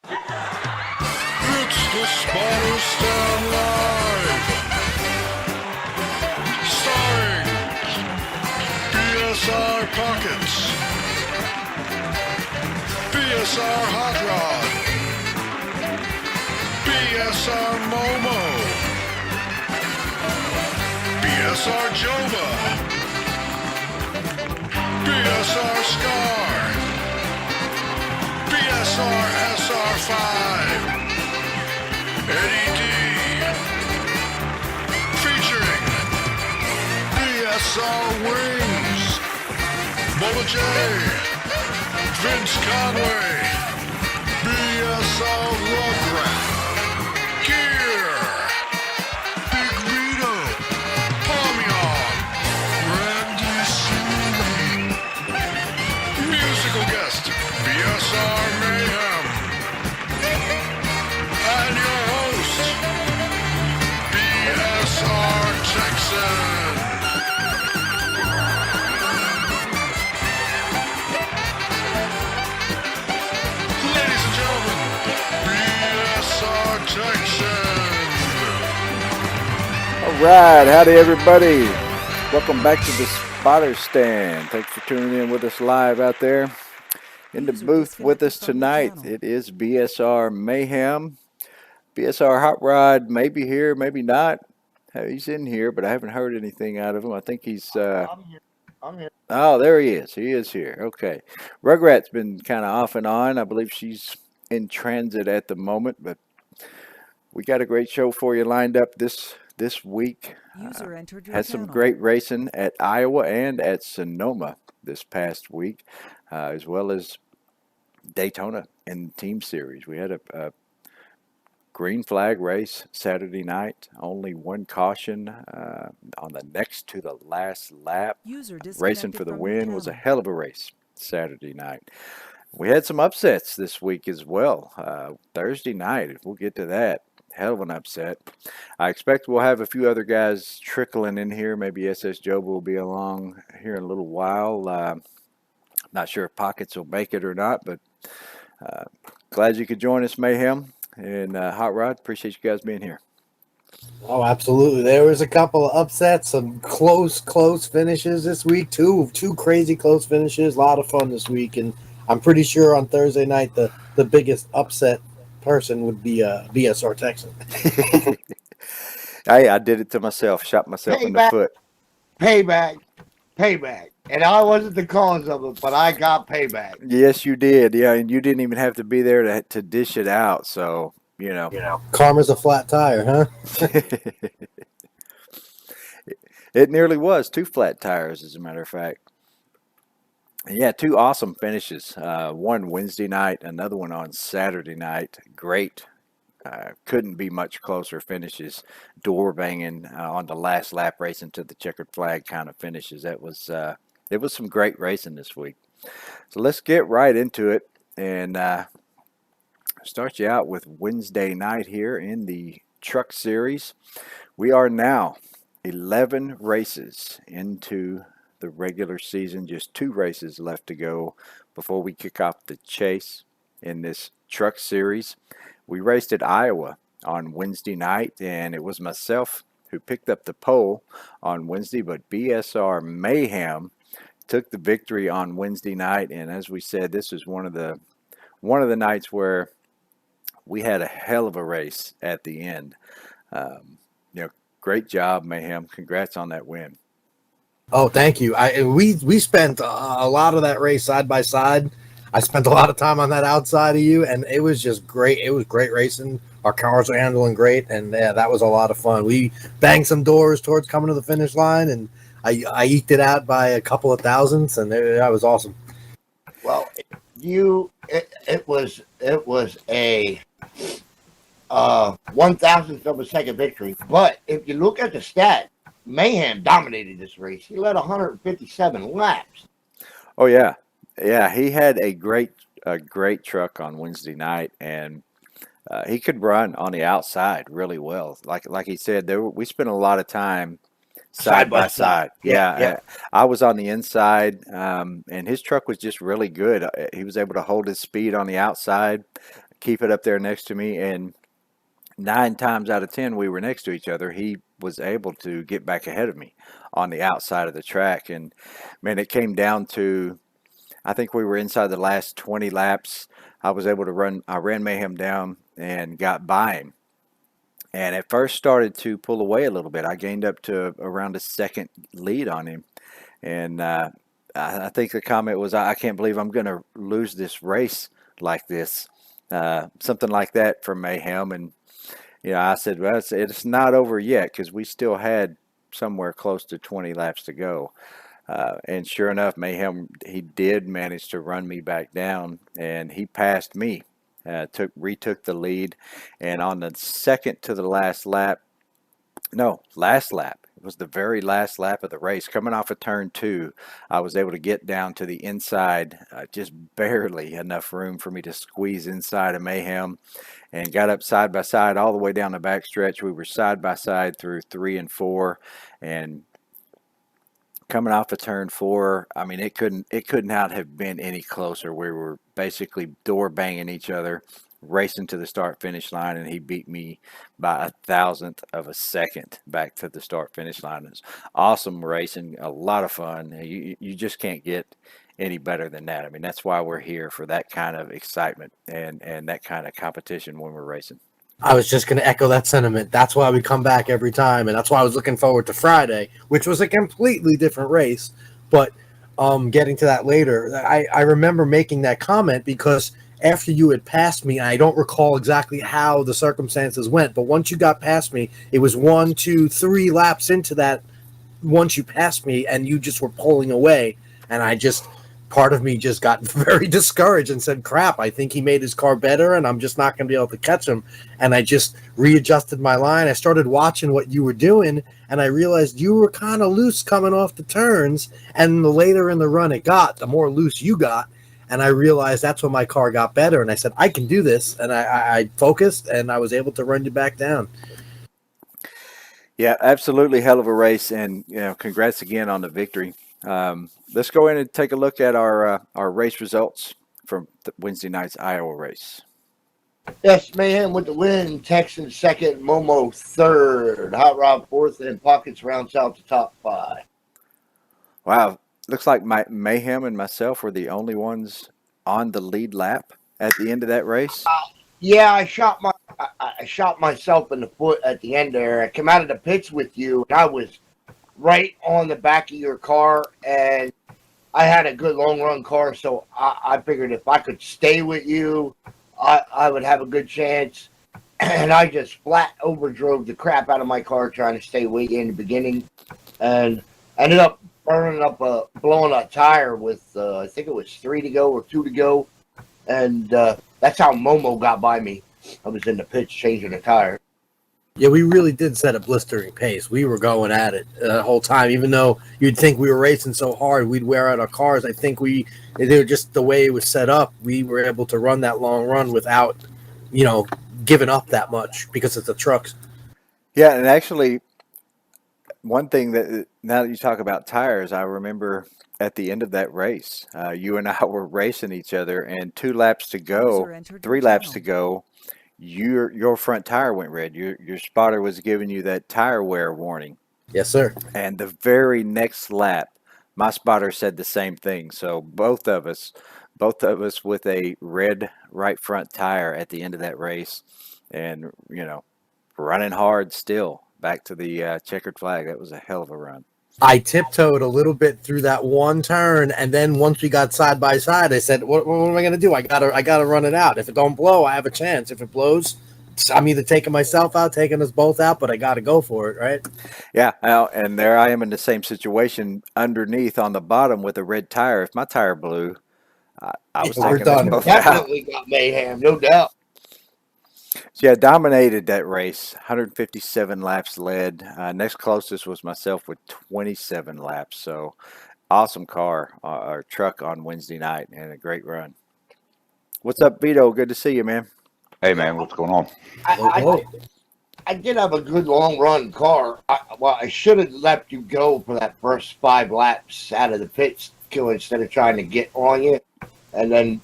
It's the Spotter Stand Live, starring BSR Pockets, BSR Hot Rod, BSR Momo, BSR Joba, BSR Scar, BSR SR5, Eddie D, featuring BSR Wings, Bola J, Vince Conway, BSR Rugrat, Gear, Big Rito, Palmion, Randy Seeley, musical guest, BSR Mayhem, and your host, BSR Texan. Ladies and gentlemen, BSR Texan. All right, howdy everybody. Welcome back to the Spotter Stand. Thanks for tuning in with us live out there. In the booth with us tonight, it is BSR Mayhem. BSR Hot Rod may be here, maybe not. He's in here, but I haven't heard anything out of him. I think he's... I'm here. Oh, there he is. He is here. Okay. Rugrat's been kind of off and on. I believe she's in transit at the moment, but we got a great show for you lined up this week. Had some great racing at Iowa and at Sonoma this past week, as well as Daytona in the team series. We had a green flag race Saturday night, only one caution on the next to the last lap. Racing for the win was a hell of a race Saturday night. We had some upsets this week as well. Thursday night, we'll get to that. Hell of an upset. I expect we'll have a few other guys trickling in here. Maybe SS Joba will be along here in a little while. Not sure if Pockets will make it or not, but glad you could join us, Mayhem and Hot Rod. Appreciate you guys being here. Oh, absolutely. There was a couple of upsets, some close finishes this week. Two crazy close finishes. A lot of fun this week, and I'm pretty sure on Thursday night the biggest upset person would be BSR Texan. Hey, I did it to myself. Shot myself in the foot. Payback. And I wasn't the cause of it, but I got payback. Yes, you did. Yeah, and you didn't even have to be there to dish it out. So, you know. Karma's a flat tire, huh? It nearly was. 2 flat tires, as a matter of fact. Yeah, 2 awesome finishes. One Wednesday night, another one on Saturday night. Great. Couldn't be much closer finishes. Door banging on the last lap, racing to the checkered flag kind of finishes. It was some great racing this week. So let's get right into it and start you out with Wednesday night here in the Truck Series. We are now 11 races into the regular season. Just 2 races left to go before we kick off the chase in this Truck Series. We raced at Iowa on Wednesday night, and it was myself who picked up the pole on Wednesday, but BSR Mayhem took the victory on Wednesday night. And as we said, this was one of the nights where we had a hell of a race at the end. Great job, Mayhem. Congrats on that win. Oh, thank you. We spent a lot of that race side by side. I spent a lot of time on that outside of you, and it was just great. It was great racing. Our cars were handling great, and yeah, that was a lot of fun. We banged some doors towards coming to the finish line, and I eked it out by a couple of thousandths, and that was awesome. Well, it was a 1,000th of a second victory. But if you look at the stat, Mayhem dominated this race. He led 157 laps. Oh yeah. Yeah, he had a great truck on Wednesday night, and he could run on the outside really well. Like he said, we spent a lot of time side by side. Yeah. I was on the inside, and his truck was just really good. He was able to hold his speed on the outside, keep it up there next to me, and 9 times out of 10 we were next to each other. He was able to get back ahead of me on the outside of the track, and man, it came down to, I think we were inside the last 20 laps. I was able to run. I ran Mayhem down and got by him. And at first started to pull away a little bit. I gained up to around a second lead on him. And I think the comment was, I can't believe I'm going to lose this race like this. Something like that from Mayhem. And, I said, well, it's not over yet, because we still had somewhere close to 20 laps to go. And sure enough, Mayhem, he did manage to run me back down, and he passed me. Retook the lead, and on the second to the last lap, last lap, it was the very last lap of the race, coming off of turn 2, I was able to get down to the inside, just barely enough room for me to squeeze inside of Mayhem, and got up side by side all the way down the back stretch. We were side by side through 3 and 4, and coming off of turn 4, I mean, it could not have been any closer. We were basically door banging each other, racing to the start finish line, and he beat me by 1,000th of a second back to the start finish line. It was awesome racing, a lot of fun. You just can't get any better than that. I mean, that's why we're here, for that kind of excitement and that kind of competition when we're racing. I was just going to echo that sentiment. That's why we come back every time, and that's why I was looking forward to Friday, which was a completely different race. But getting to that later, I remember making that comment because after you had passed me, I don't recall exactly how the circumstances went, but once you got past me, it was 1, 2, 3 laps into that. Once you passed me, and you just were pulling away, and part of me just got very discouraged and said, crap, I think he made his car better, and I'm just not going to be able to catch him. And I just readjusted my line. I started watching what you were doing, and I realized you were kind of loose coming off the turns, and the later in the run it got, the more loose you got. And I realized that's when my car got better, and I said, I can do this. And I focused, and I was able to run you back down. Yeah, absolutely hell of a race, and congrats again on the victory. Let's go in and take a look at our race results from Wednesday night's Iowa race. Yes, Mayhem with the win. Texan second, Momo third, Hot Rod fourth, and Pockets rounds out the top 5. Wow, looks like Mayhem and myself were the only ones on the lead lap at the end of that race. Yeah, I shot myself in the foot at the end there. I came out of the pits with you, and I was right on the back of your car, and I had a good long run car, so I figured if I could stay with you, I would have a good chance. And I just flat overdrove the crap out of my car trying to stay with you in the beginning, and ended up blowing a tire with I think it was 3 to go or 2 to go, and that's how Momo got by me. I was in the pits changing the tire. Yeah, we really did set a blistering pace. We were going at it the whole time, even though you'd think we were racing so hard, we'd wear out our cars. I think they were just the way it was set up. We were able to run that long run without, giving up that much because of the trucks. Yeah, and actually, one thing that now that you talk about tires, I remember at the end of that race, you and I were racing each other, and 2 laps to go, 3 laps to go. Your front tire went red. Your spotter was giving you that tire wear warning. Yes, sir. And the very next lap, my spotter said the same thing. So both of us with a red right front tire at the end of that race, and running hard still back to the checkered flag. That was a hell of a run. I tiptoed a little bit through that one turn, and then once we got side by side, I said, "What am I going to do? I gotta run it out. If it don't blow, I have a chance. If it blows, I'm either taking myself out, taking us both out, but I got to go for it, right?" Yeah, and there I am in the same situation underneath on the bottom with a red tire. If my tire blew, I was taking us both out. Definitely got Mayhem, no doubt. So yeah, dominated that race. 157 laps led. Next closest was myself with 27 laps. So awesome car or truck on Wednesday night, and a great run. What's up, Vito? Good to see you, man. Hey, man, what's going on? I did have a good long run car. I should have let you go for that first 5 laps out of the pits instead of trying to get on you. And then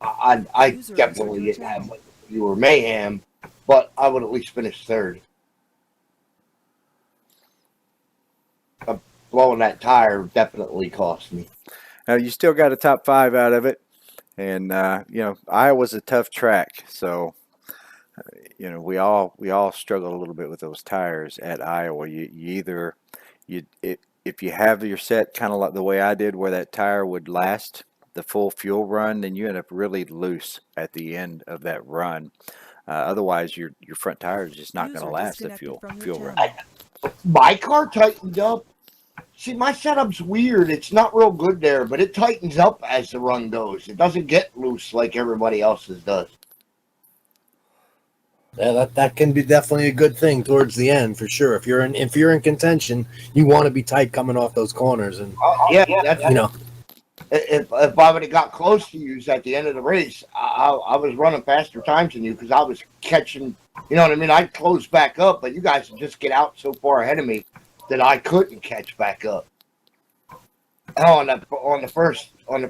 I User definitely entered your didn't have channel. like you were mayhem, but I would at least finish third. Blowing that tire definitely cost me. Now you still got a top 5 out of it, and Iowa's a tough track, so we all struggle a little bit with those tires at Iowa. You either if you have your set kind of like the way I did, where that tire would last the full fuel run, then you end up really loose at the end of that run. Otherwise, your front tire is just not going to User last the disconnected from your fuel run. channel. My car tightened up. See, my setup's weird. It's not real good there, but it tightens up as the run goes. It doesn't get loose like everybody else's does. Yeah, that can be definitely a good thing towards the end for sure. If you're in contention, you want to be tight coming off those corners, and Yeah, that's you know, if I would have got close to you at the end of the race, I was running faster times than you because I was catching. You know what I mean? I'd close back up, but you guys would just get out so far ahead of me that I couldn't catch back up. On the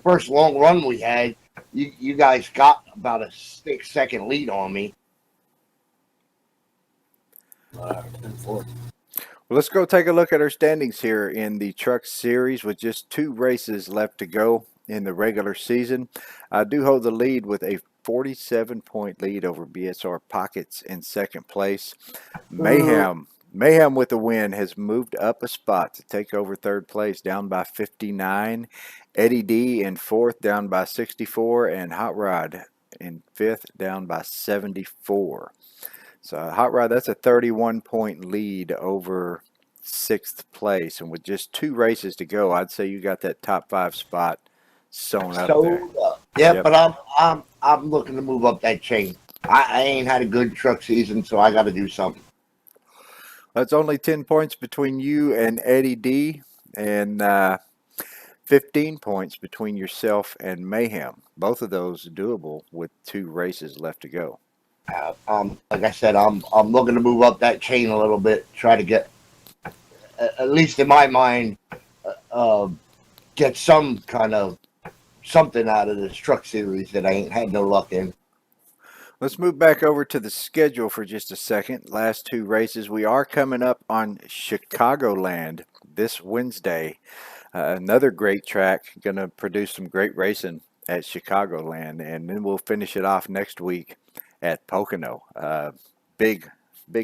first long run we had, you guys got about a 6-second lead on me. Well, let's go take a look at our standings here in the Truck Series with just 2 races left to go in the regular season. I do hold the lead with a 47-point lead over BSR Pockets in second place. Mayhem with the win has moved up a spot to take over third place, down by 59. Eddie D in fourth, down by 64, and Hot Rod in fifth, down by 74. So Hot Rod, that's a 31-point lead over sixth place, and with just 2 races to go, I'd say you got that top 5 spot sewn up there. Yeah, Yep. but I'm looking to move up that chain. I ain't had a good truck season, so I got to do something. That's only 10 points between you and Eddie D, and 15 points between yourself and Mayhem. Both of those doable with 2 races left to go. Like I said, I'm looking to move up that chain a little bit, try to get, at least in my mind, get some kind of something out of this truck series that I ain't had no luck in. Let's move back over to the schedule for just a second. Last 2 races. We are coming up on Chicagoland this Wednesday. Another great track, going to produce some great racing at Chicagoland, and then we'll finish it off next week at Pocono. Big,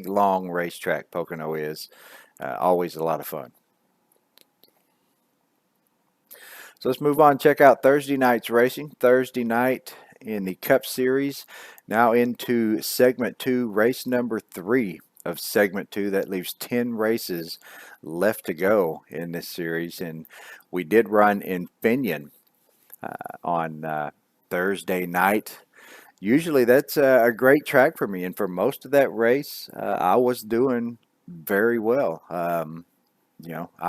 long racetrack Pocono is. Always a lot of fun. So let's move on. Check out Thursday night's racing. Thursday night in the Cup Series. Now into segment 2, race number 3 of segment 2. That leaves 10 races left to go in this series. And we did run in Finian on Thursday night. Usually that's a great track for me. And for most of that race, I was doing very well. I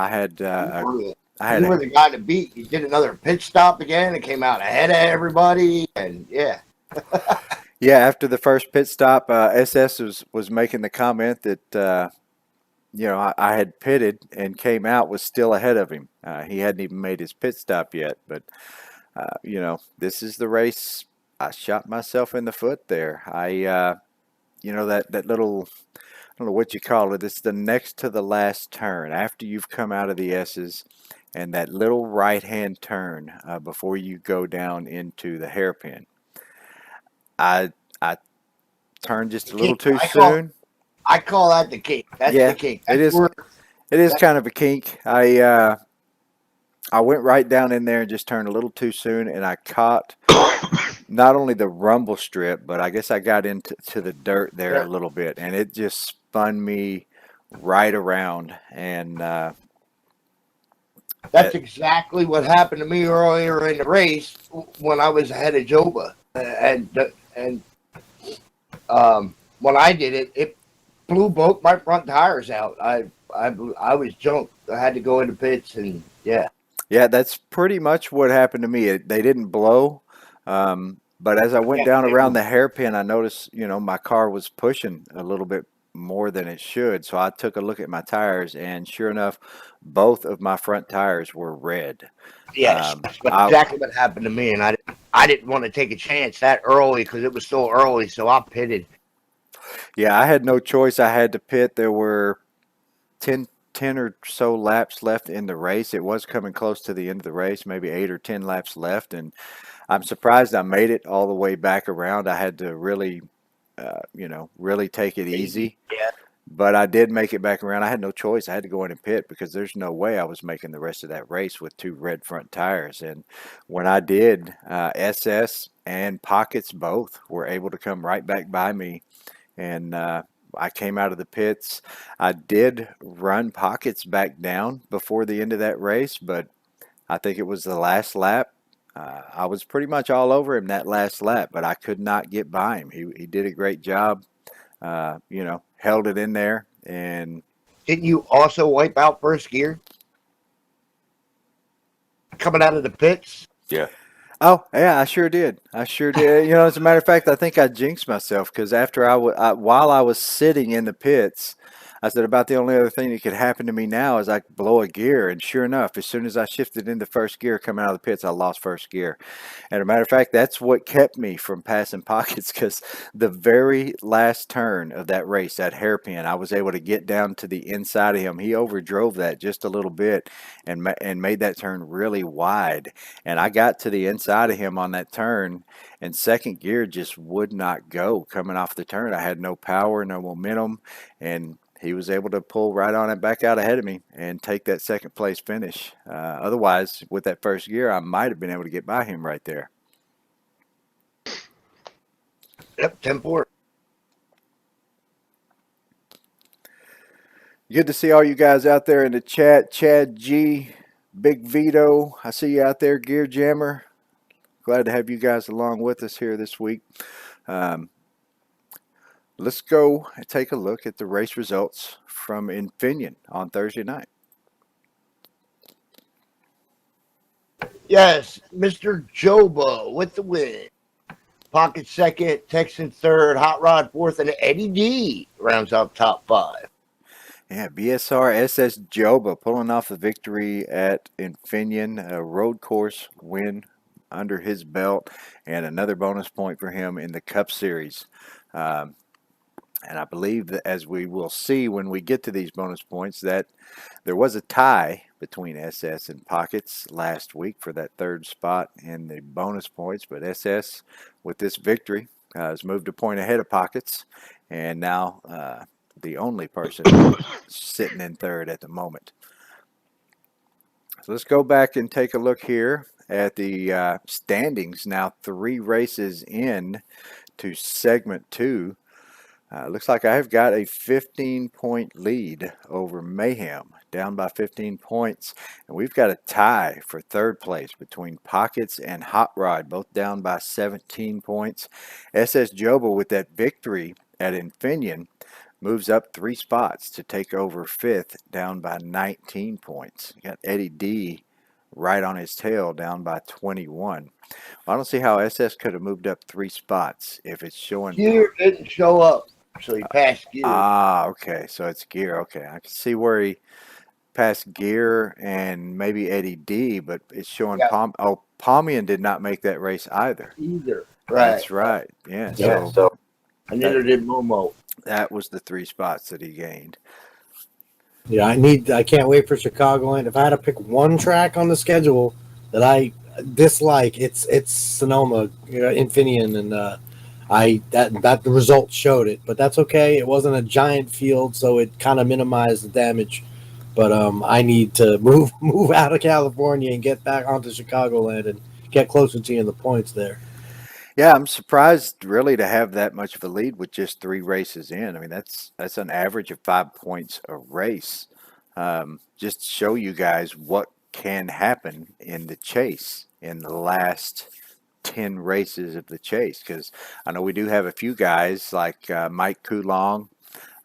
had You were the guy to beat. You did another pit stop again and came out ahead of everybody, and yeah. Yeah, after the first pit stop, SS was making the comment that I had pitted and came out, was still ahead of him. He hadn't even made his pit stop yet, but this is the race. I shot myself in the foot there. That little, I don't know what you call it. It's the next to the last turn after you've come out of the S's, and that little right-hand turn before you go down into the hairpin. I turned just a little too soon. I call that the kink. That's the kink. It is kind of a kink. I went right down in there and just turned a little too soon, and I caught not only the rumble strip, but I guess I got into the dirt there a little bit, and it just spun me right around. And that's exactly what happened to me earlier in the race when I was ahead of Joba, and when I did it, it blew both my front tires out. I was junked. I had to go into pits, and yeah. Yeah, that's pretty much what happened to me. They didn't blow, but as I went down around the hairpin, I noticed, my car was pushing a little bit more than it should. So I took a look at my tires, and sure enough, both of my front tires were red. Yes, that's exactly what happened to me, and I didn't want to take a chance that early because it was still early, so I pitted. Yeah, I had no choice. I had to pit. There were 10 or so laps left in the race. It was coming close to the end of the race, maybe 8 or 10 laps left. And I'm surprised I made it all the way back around. I had to really, really take it easy. Yeah. But I did make it back around. I had no choice. I had to go in and pit because there's no way I was making the rest of that race with 2 red front tires. And when I did, SS and Pockets both were able to come right back by me. And I came out of the pits. I did run Pockets back down before the end of that race, but I think it was the last lap. I was pretty much all over him that last lap, but I could not get by him. He did a great job. Held it in there. And Didn't you also wipe out first gear coming out of the pits? Yeah. oh yeah, I sure did. I sure did. As a matter of fact, I think I jinxed myself because after while I was sitting in the pits, I said about the only other thing that could happen to me now is I could blow a gear. And sure enough, as soon as I shifted into first gear coming out of the pits, I lost first gear. And as a matter of fact, that's what kept me from passing Pockets because the very last turn of that race, that hairpin, I was able to get down to the inside of him. He overdrove that just a little bit and made that turn really wide. And I got to the inside of him on that turn, and second gear just would not go coming off the turn. I had no power, no momentum, and he was able to pull right on it back out ahead of me and take that second place finish. Otherwise, with that first gear, I might have been able to get by him right there. Yep, 10-4. Good to see all you guys out there in the chat. Chad G, Big Vito, I see you out there. Gear Jammer, glad to have you guys along with us here this week. Let's go and take a look at the race results from Infineon on Thursday night. Yes, Mr. Jobo with the win. Pocket second, Texan third, Hot Rod fourth, and Eddie D rounds out top 5. Yeah, BSR SS Joba pulling off the victory at Infineon, a road course win under his belt, and another bonus point for him in the Cup Series. And I believe that, as we will see when we get to these bonus points, that there was a tie between SS and Pockets last week for that third spot in the bonus points. But SS, with this victory, has moved a point ahead of Pockets, and now the only person sitting in third at the moment. So let's go back and take a look here at the standings. Now 3 races in to segment 2. Looks like I've got a 15-point lead over Mayhem, down by 15 points. And we've got a tie for third place between Pockets and Hot Rod, both down by 17 points. SS Joba, with that victory at Infineon, moves up 3 spots to take over 5th, down by 19 points. You got Eddie D right on his tail, down by 21. I don't see how SS could have moved up 3 spots if it's showing. Gear didn't show up, so he passed Gear. Okay. So it's Gear. Okay. I can see where he passed Gear and maybe Eddie D, but it's showing Palmian did not make that race either. Either. Right. That's right. Yeah. So And neither did Momo. That was the 3 spots that he gained. yeah, I can't wait for Chicagoland. If I had to pick one track on the schedule that I dislike, it's Sonoma, Infineon, and that the results showed it. But that's okay. It wasn't a giant field, so it kind of minimized the damage. But I need to move out of California and get back onto Chicagoland and get closer to you in the points there. Yeah, I'm surprised really to have that much of a lead with just 3 races in. I mean, that's an average of 5 points a race. Just to show you guys what can happen in the chase in the last 10 races of the chase. Because I know we do have a few guys like Mike Coulong,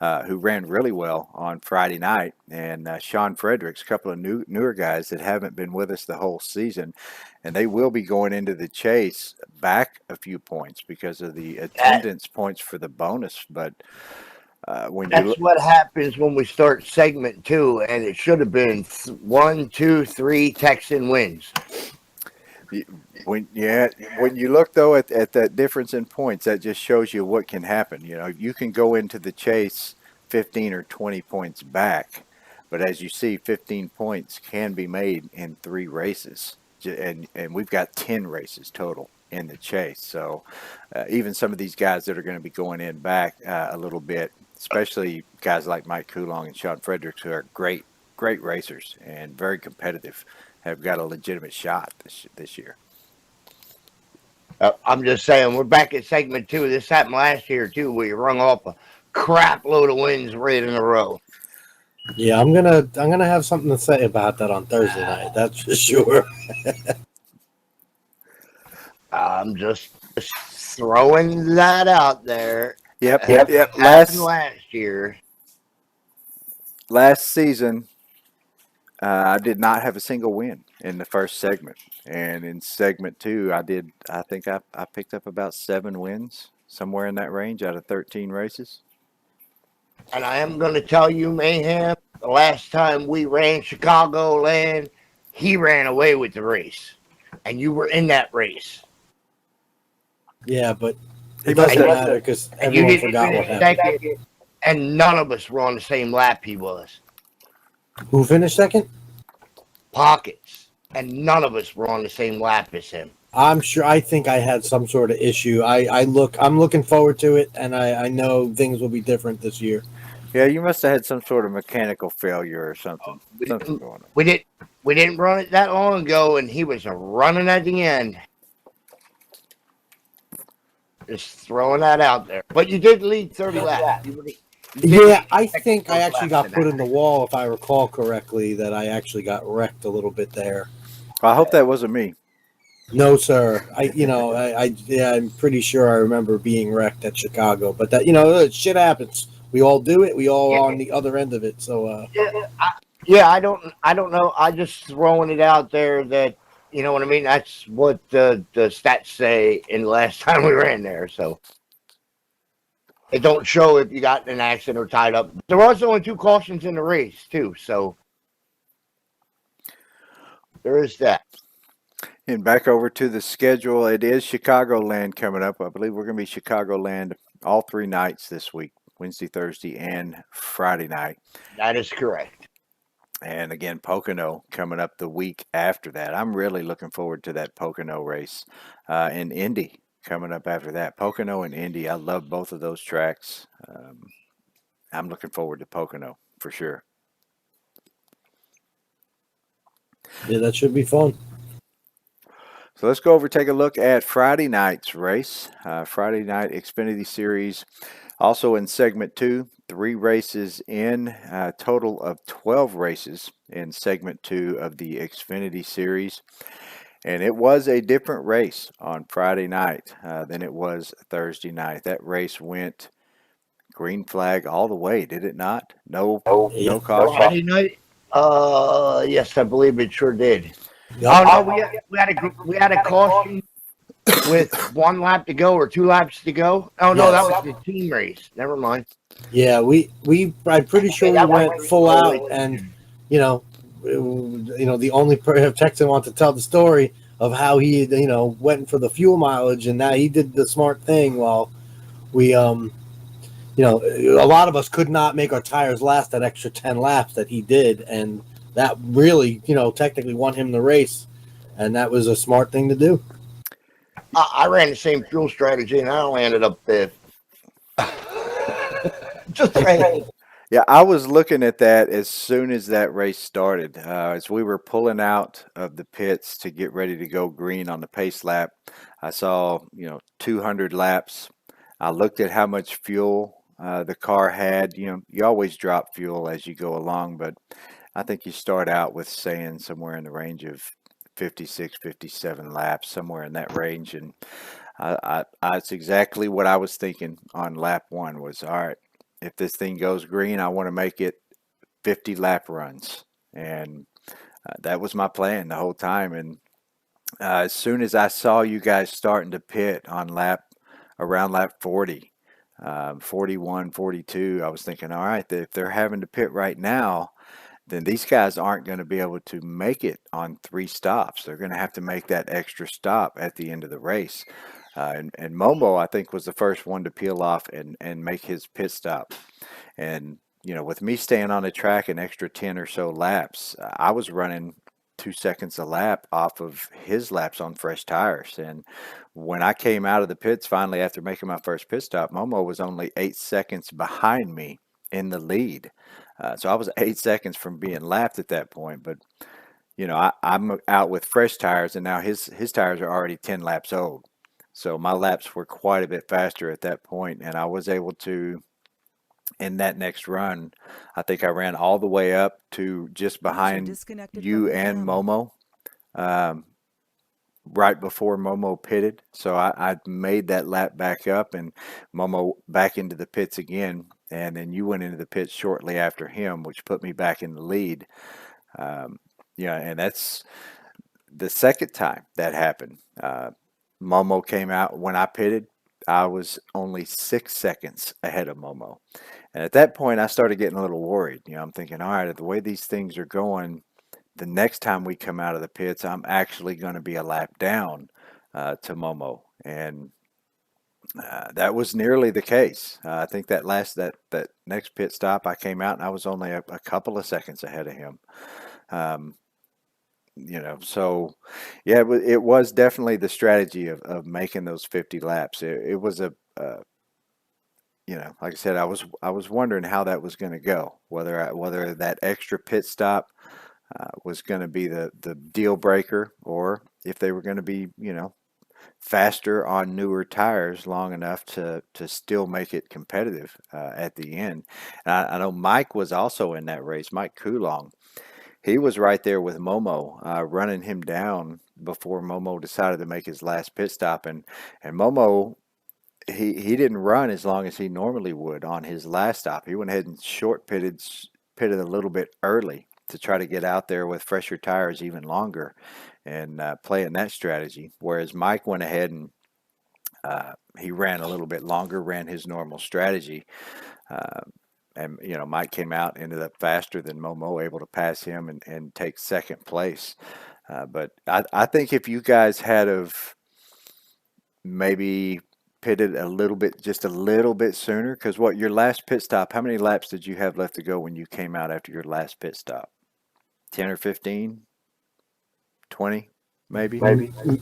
who ran really well on Friday night, and Sean Fredericks, a couple of newer guys that haven't been with us the whole season. And they will be going into the chase back a few points because of the attendance points for the bonus. But That's what happens when we start segment 2, and it should have been 1, 2, 3 Texan wins. When you look though at that difference in points, that just shows you what can happen. You can go into the chase 15 or 20 points back, but as you see, 15 points can be made in 3 races, and we've got 10 races total in the chase. So even some of these guys that are going to be going in back a little bit, especially guys like Mike Coulong and Sean Fredericks, who are great racers and very competitive, have got a legitimate shot this year. I'm just saying, we're back at segment 2. This happened last year too. We rung off a crap load of wins right in a row. Yeah, I'm gonna have something to say about that on Thursday night. That's for sure. I'm just throwing that out there. Yep. Happened last year. Last season, I did not have a single win in the first segment, and in segment 2, I think I picked up about 7 wins, somewhere in that range, out of 13 races. And I am going to tell you, Mayhem, the last time we ran Chicagoland, he ran away with the race, and you were in that race. Yeah, but He it must doesn't have- matter because And you everyone didn't forgot what finish happened. second, and none of us were on the same lap he was. Who finished second? Pockets. And none of us were on the same lap as him. I'm sure. I think I had some sort of issue. I'm looking forward to it, and I know things will be different this year. Yeah, you must have had some sort of mechanical failure or something. Something going on. We didn't run it that long ago, and he was running at the end. Just throwing that out there. But you did lead 30 laps. Yeah, I think I actually got put in the wall, if I recall correctly, that I actually got wrecked a little bit there. I hope that wasn't me. No, sir. I'm pretty sure I remember being wrecked at Chicago, but that shit happens. We all do it. We all on the other end of it. So I don't know. I just throwing it out there that, you know what I mean? That's what the stats say in the last time we ran there. So it don't show if you got in an accident or tied up. There was only 2 cautions in the race too, so there is that. And back over to the schedule, it is Chicagoland coming up. I believe we're going to be Chicagoland all 3 nights this week, Wednesday, Thursday, and Friday night. That is correct. And again, Pocono coming up the week after that. I'm really looking forward to that Pocono race. In Indy coming up after that. Pocono and Indy, I love both of those tracks. I'm looking forward to Pocono for sure. yeah, that should be fun. So let's go over take a look at Friday night's race. Friday night Xfinity Series. Also in segment 2, 3 races in, a total of 12 races in segment 2 of the Xfinity Series. And it was a different race on Friday night than it was Thursday night. That race went green flag all the way, did it not? No caution. Friday night? Yes, I believe it sure did. Yep. Oh no, we had a caution with 1 lap to go or 2 laps to go. Oh no, that was the team race. Never mind. Yeah, I'm pretty sure we went full out, and the only Texan wants to tell the story of how he went for the fuel mileage, and that he did the smart thing while we a lot of us could not make our tires last that extra 10 laps that he did, and that really technically won him the race, and that was a smart thing to do. I ran the same fuel strategy, and I only ended up 5th. Just saying. Yeah, I was looking at that as soon as that race started. As we were pulling out of the pits to get ready to go green on the pace lap, I saw 200 laps. I looked at how much fuel the car had. You always drop fuel as you go along, but I think you start out with saying somewhere in the range of 56, 57 laps, somewhere in that range. And it's exactly what I was thinking on lap 1 was, all right, if this thing goes green, I want to make it 50 lap runs. And that was my plan the whole time. And as soon as I saw you guys starting to pit on around lap 40, 41, 42, I was thinking, all right, if they're having to pit right now, then these guys aren't going to be able to make it on 3 stops. They're going to have to make that extra stop at the end of the race. And Momo, I think, was the first one to peel off and make his pit stop. And, with me staying on the track an extra 10 or so laps, I was running 2 seconds a lap off of his laps on fresh tires. And when I came out of the pits finally after making my first pit stop, Momo was only 8 seconds behind me in the lead. So I was 8 seconds from being lapped at that point. But, I'm out with fresh tires, and now his tires are already 10 laps old. So my laps were quite a bit faster at that point, and I was able to, in that next run, I think I ran all the way up to just behind you and Momo, right before Momo pitted. So I made that lap back up, and Momo back into the pits again, and then you went into the pits shortly after him, which put me back in the lead. And that's the second time that happened. Momo came out when I pitted. I was only 6 seconds ahead of Momo. And at that point, I started getting a little worried. I'm thinking, all right, the way these things are going, the next time we come out of the pits, I'm actually going to be a lap down to Momo. And that was nearly the case. I think that next pit stop, I came out and I was only a couple of seconds ahead of him. So yeah, it was definitely the strategy of making those 50 laps. It was like I said, I was wondering how that was going to go, whether that extra pit stop was going to be the deal breaker, or if they were going to be, faster on newer tires long enough to still make it competitive at the end. And I know Mike was also in that race, Mike Coulong. He was right there with Momo, running him down before Momo decided to make his last pit stop. And Momo, he didn't run as long as he normally would on his last stop. He went ahead and pitted a little bit early to try to get out there with fresher tires even longer and playing that strategy. Whereas Mike went ahead and he ran a little bit longer, ran his normal strategy. And, Mike came out, ended up faster than Momo, able to pass him and take second place. But I think if you guys had of maybe pitted just a little bit sooner, because your last pit stop, how many laps did you have left to go when you came out after your last pit stop? 10 or 15? 20, maybe?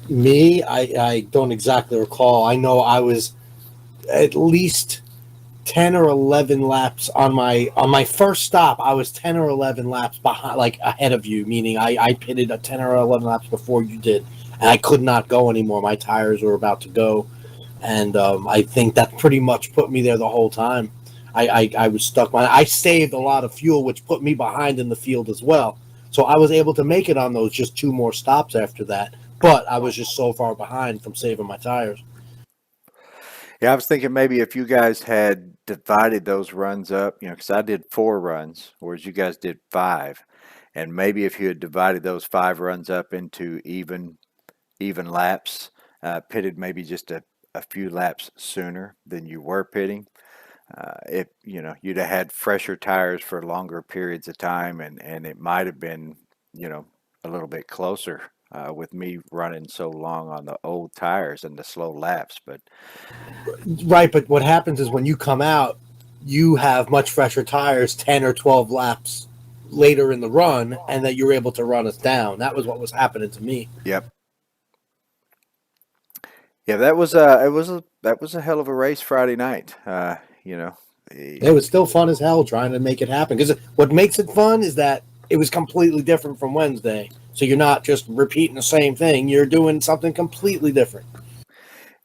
Me, I don't exactly recall. I know I was at least 10 or 11 laps on my first stop. I was 10 or 11 laps behind, like ahead of you, meaning I pitted 10 or 11 laps before you did, and I could not go anymore. My tires were about to go, and I think that pretty much put me there the whole time. I was stuck. I saved a lot of fuel, which put me behind in the field as well. So I was able to make it on those just 2 more stops after that, but I was just so far behind from saving my tires. Yeah, I was thinking maybe if you guys had divided those runs up, because I did 4 runs, whereas you guys did 5. And maybe if you had divided those 5 runs up into even laps, pitted maybe just a few laps sooner than you were pitting, if you'd have had fresher tires for longer periods of time, and it might have been a little bit closer with me running so long on the old tires and the slow laps. But right, but what happens is when you come out, you have much fresher tires 10 or 12 laps later in the run, and that you're able to run us down. That was what was happening to me. Yep. Yeah, that was a hell of a race Friday night. It was still fun as hell trying to make it happen, because what makes it fun is that it was completely different from Wednesday. So you're not just repeating the same thing. You're doing something completely different.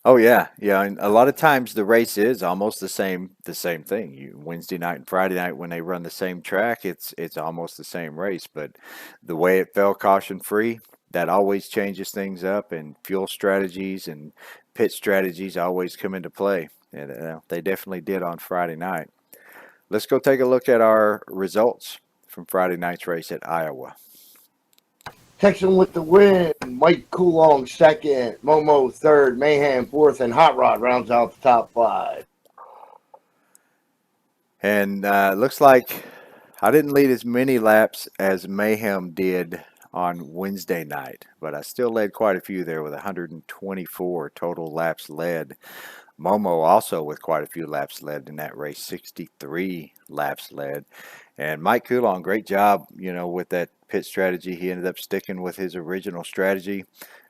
Oh yeah, and a lot of times the race is almost the same thing. Wednesday night and Friday night when they run the same track, it's almost the same race. But the way it fell caution free, that always changes things up, and fuel strategies and pit strategies always come into play. And they definitely did on Friday night. Let's go take a look at our results from Friday night's race at Iowa. Texan with the win. Mike Coulong second. Momo third. Mayhem fourth. And Hot Rod rounds out the top 5. And looks like I didn't lead as many laps as Mayhem did on Wednesday night, but I still led quite a few there with 124 total laps led. Momo also with quite a few laps led in that race, 63 laps led. And Mike Coulon, great job, with that pit strategy. He ended up sticking with his original strategy,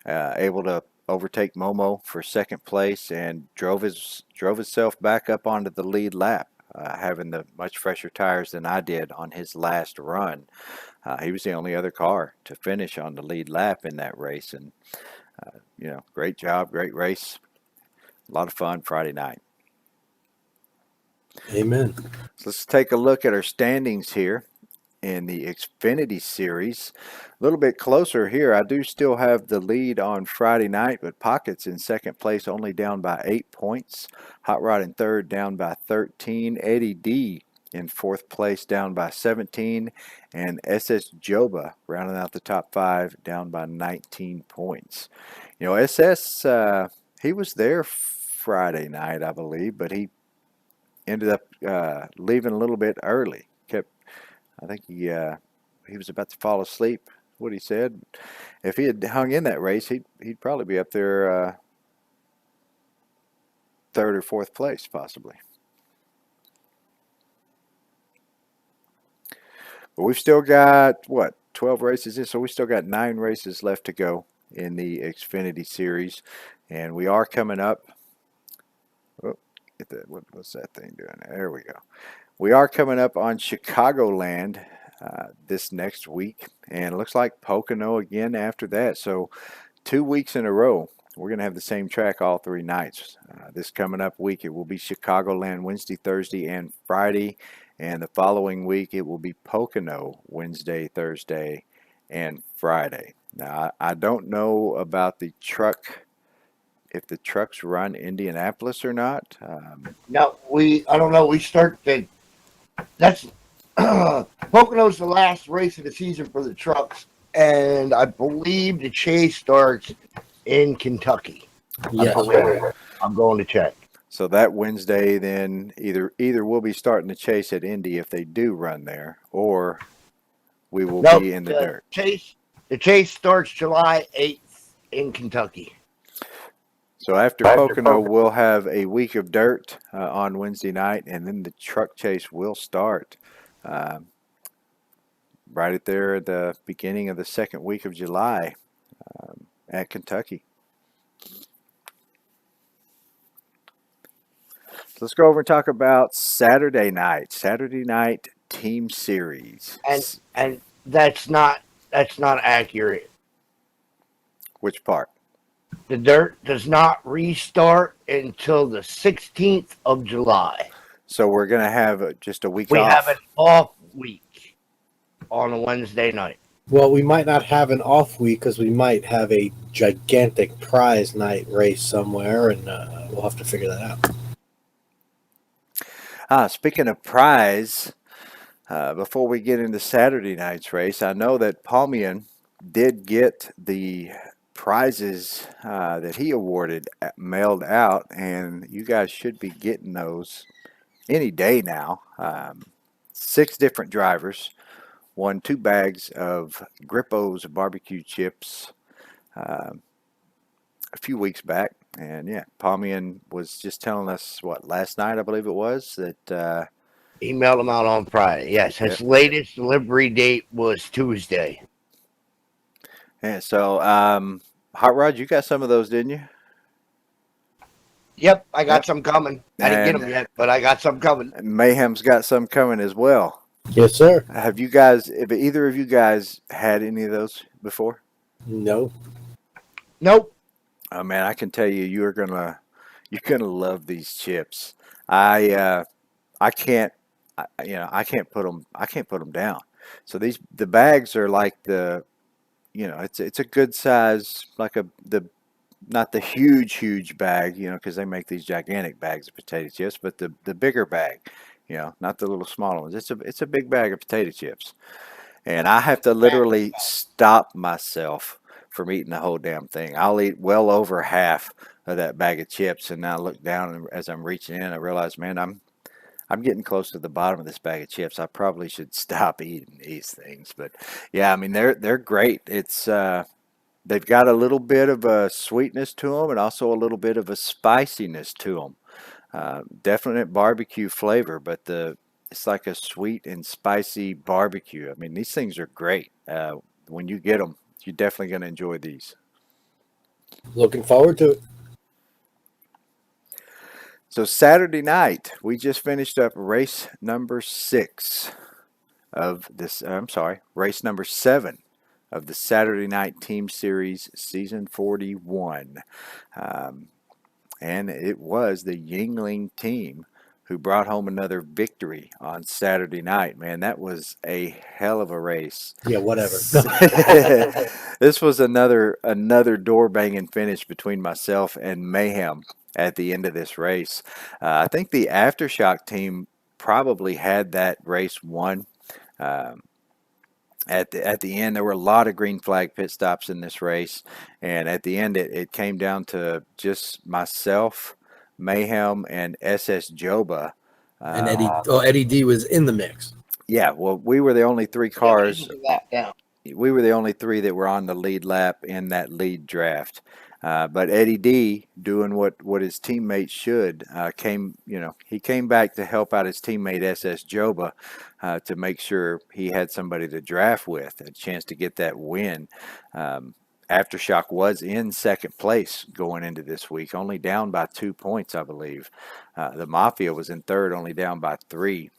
able to overtake Momo for second place and drove himself back up onto the lead lap, having the much fresher tires than I did on his last run. He was the only other car to finish on the lead lap in that race. And, great job, great race. A lot of fun Friday night. Amen. So let's take a look at our standings here in the Xfinity series. A little bit closer here. I do still have the lead on Friday night, but Pocket's in second place, only down by 8 points. Hot Rod in third, down by 13. Eddie D in fourth place, down by 17. And SS Joba rounding out the top 5, down by 19 points. SS, he was there Friday night, I believe, but he ended up leaving a little bit early. I think he was about to fall asleep. What he said, if he had hung in that race, he'd probably be up there third or fourth place, possibly. But we've still got 12 races in, so we still got 9 races left to go in the Xfinity series, and we are coming up. Oh, what's that thing doing? There we go. We are coming up on Chicagoland this next week, and it looks like Pocono again after that. So 2 weeks in a row, we're going to have the same track all 3 nights. This coming up week, it will be Chicagoland Wednesday, Thursday, and Friday. And the following week, it will be Pocono Wednesday, Thursday, and Friday. Now, I don't know about the truck, if the trucks run Indianapolis or not. No, I don't know. We start that's Pocono's the last race of the season for the trucks, and I believe the chase starts in Kentucky. Yes. I'm going to check. So that Wednesday, then either we'll be starting the chase at Indy if they do run there, or we will be in the dirt. The chase starts July 8th in Kentucky. So after Pocono, we'll have a week of dirt on Wednesday night, and then the truck chase will start right there at the beginning of the second week of July at Kentucky. So let's go over and talk about Saturday night team series. And that's not accurate. Which part? The dirt does not restart until the 16th of July. So we're going to have just a week off. We have an off week on a Wednesday night. Well, we might not have an off week because we might have a gigantic prize night race somewhere, and we'll have to figure that out. Speaking of prize, before we get into Saturday night's race, I know that Palmian did get the prizes that he awarded mailed out, and you guys should be getting those any day now. 6 different drivers won 2 bags of Grippo's barbecue chips a few weeks back. And yeah, Palmian was just telling us last night, I believe it was, that he mailed them out on Friday. Yes, his latest delivery date was Tuesday. Yeah, so Hot Rod, you got some of those, didn't you? Yep, I got some coming. I didn't get them yet, but I got some coming. Mayhem's got some coming as well. Yes, sir. Have either of you guys had any of those before? No. Nope. Oh man, I can tell you, you're gonna love these chips. I can't put them down. So the bags are like it's a good size, like not the huge bag, because they make these gigantic bags of potato chips, but the bigger bag, not the little smaller ones. It's a big bag of potato chips, and I have to literally stop myself from eating the whole damn thing. I'll eat well over half of that bag of chips, and now I look down, and as I'm reaching in, I realize, man, I'm getting close to the bottom of this bag of chips. I probably should stop eating these things, but yeah, I mean they're great. It's they've got a little bit of a sweetness to them and also a little bit of a spiciness to them. Definite barbecue flavor, but it's like a sweet and spicy barbecue. I mean, these things are great. When you get them, you're definitely going to enjoy these. Looking forward to it. So Saturday night, we just finished up race number 6 of this. I'm sorry, race number 7 of the Saturday Night Team Series Season 41. Um, and it was the Yingling team who brought home another victory on Saturday night. Man, that was a hell of a race. Yeah, whatever. This was another door banging finish between myself and Mayhem at the end of this race. I think the Aftershock team probably had that race won. Um, at the end, there were a lot of green flag pit stops in this race, and at the end, it came down to just myself, Mayhem, and SS Joba. And Eddie D was in the mix. Yeah, well, we were the only 3 cars. Yeah. We were the only 3 that were on the lead lap in that lead draft. But Eddie D, doing what his teammates should, he came back to help out his teammate SS Joba to make sure he had somebody to draft with, a chance to get that win. Aftershock was in second place going into this week, only down by 2 points, I believe. The Mafia was in third, only down by 3.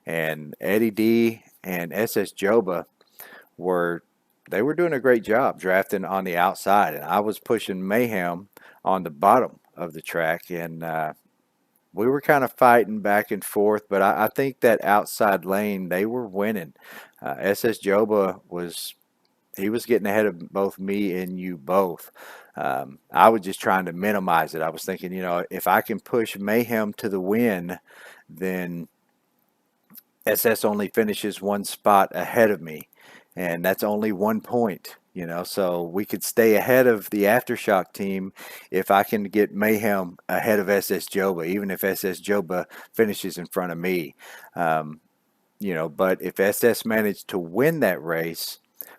And Eddie D and SS Joba were doing a great job drafting on the outside, and I was pushing Mayhem on the bottom of the track, and we were kind of fighting back and forth, but I think that outside lane, they were winning. SS Joba was getting ahead of both me and you both. I was just trying to minimize it. I was thinking, if I can push Mayhem to the win, then SS only finishes 1 spot ahead of me, and that's only 1 point, so we could stay ahead of the Aftershock team if I can get Mayhem ahead of SS Joba, even if SS Joba finishes in front of me. But if SS managed to win that race,